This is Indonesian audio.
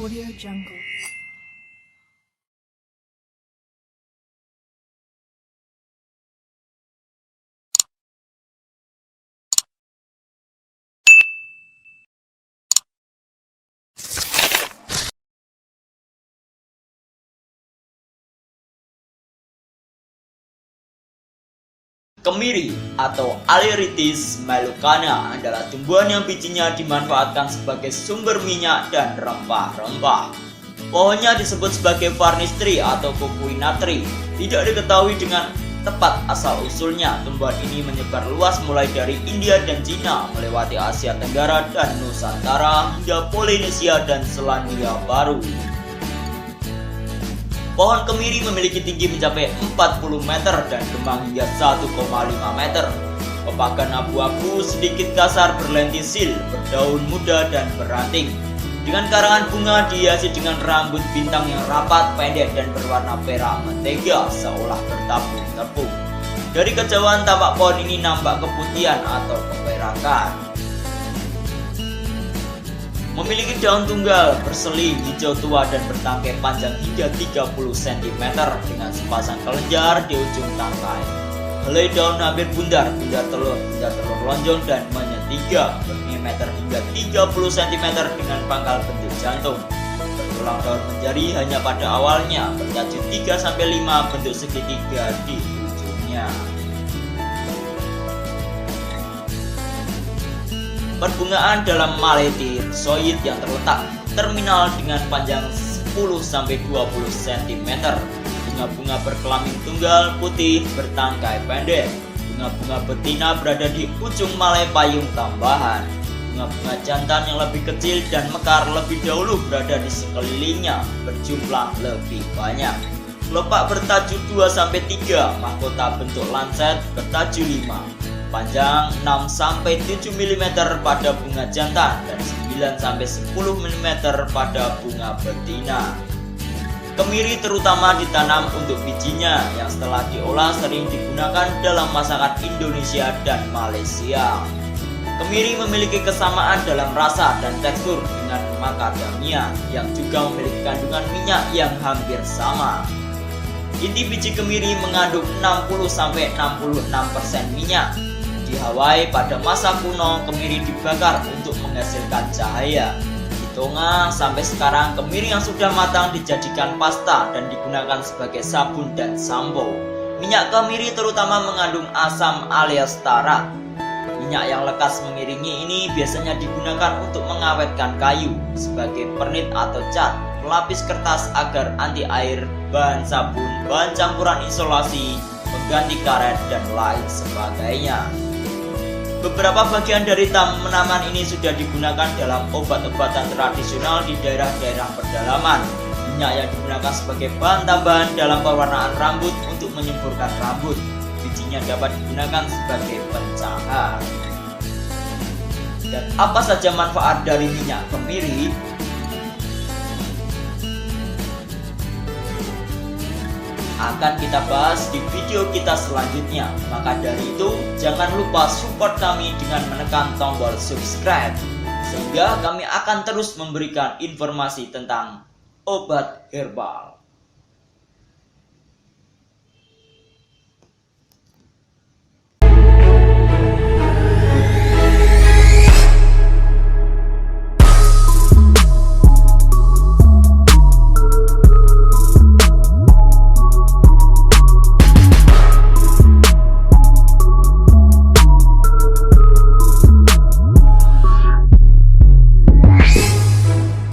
Audio Jungle. Kemiri atau Aleritis melucana adalah tumbuhan yang bijinya dimanfaatkan sebagai sumber minyak dan rempah-rempah. Pohonnya disebut sebagai varnish tree atau cocoa tree. Tidak diketahui dengan tepat asal-usulnya. Tumbuhan ini menyebar luas mulai dari India dan Cina, melewati Asia Tenggara dan Nusantara hingga Polinesia dan Selandia Baru. Pohon kemiri memiliki tinggi mencapai 40 meter dan kembang hingga 1,5 meter. Pepakan abu-abu sedikit kasar berlentisil, berdaun muda dan beranting. Dengan karangan bunga dihiasi dengan rambut bintang yang rapat, pendek dan berwarna perak mentega seolah bertabur-tabur. Dari kejauhan tampak pohon ini nampak keputihan atau keperakan. Memiliki daun tunggal, berseli, hijau tua dan bertangkai panjang hingga 30 cm dengan sepasang kelenjar di ujung tangkai. Helai daun hampir bundar telur lonjong dan menyetiga, berdiameter hingga 30 cm dengan pangkal bentuk jantung. Bertulang daun menjari hanya pada awalnya, bertajuk 3-5 bentuk segitiga di ujungnya. Perbungaan dalam Malethizoid yang terletak terminal dengan panjang 10-20 cm. Bunga-bunga berkelamin tunggal putih bertangkai pendek. Bunga-bunga betina berada di ujung malai payung tambahan. Bunga-bunga jantan yang lebih kecil dan mekar lebih dahulu berada di sekelilingnya, berjumlah lebih banyak. Kelopak bertajuk 2-3, mahkota bentuk lancet bertajuk 5. Panjang 6-7 mm pada bunga jantan dan 9-10 mm pada bunga betina. Kemiri terutama ditanam untuk bijinya yang setelah diolah sering digunakan dalam masakan Indonesia dan Malaysia. Kemiri memiliki kesamaan dalam rasa dan tekstur dengan macadamia yang juga memiliki kandungan minyak yang hampir sama. Inti biji kemiri mengandung 60-66% minyak. Di Hawaii pada masa kuno, kemiri dibakar untuk menghasilkan cahaya. Di Tonga sampai sekarang kemiri yang sudah matang dijadikan pasta dan digunakan sebagai sabun dan sampo. Minyak kemiri terutama mengandung asam alias tarat. Minyak yang lekas mengiringi ini biasanya digunakan untuk mengawetkan kayu sebagai pernit atau cat, pelapis kertas agar anti air, bahan sabun, bahan campuran isolasi, pengganti karet dan lain sebagainya. Beberapa bagian dari tanaman ini sudah digunakan dalam obat-obatan tradisional di daerah-daerah pedalaman. Minyak yang digunakan sebagai bahan tambahan dalam pewarnaan rambut untuk menyemburkan rambut. Bijinya dapat digunakan sebagai pencahar. Dan apa saja manfaat dari minyak kemiri? Akan kita bahas di video kita selanjutnya. Maka dari itu, jangan lupa support kami dengan menekan tombol subscribe, sehingga kami akan terus memberikan informasi tentang obat herbal.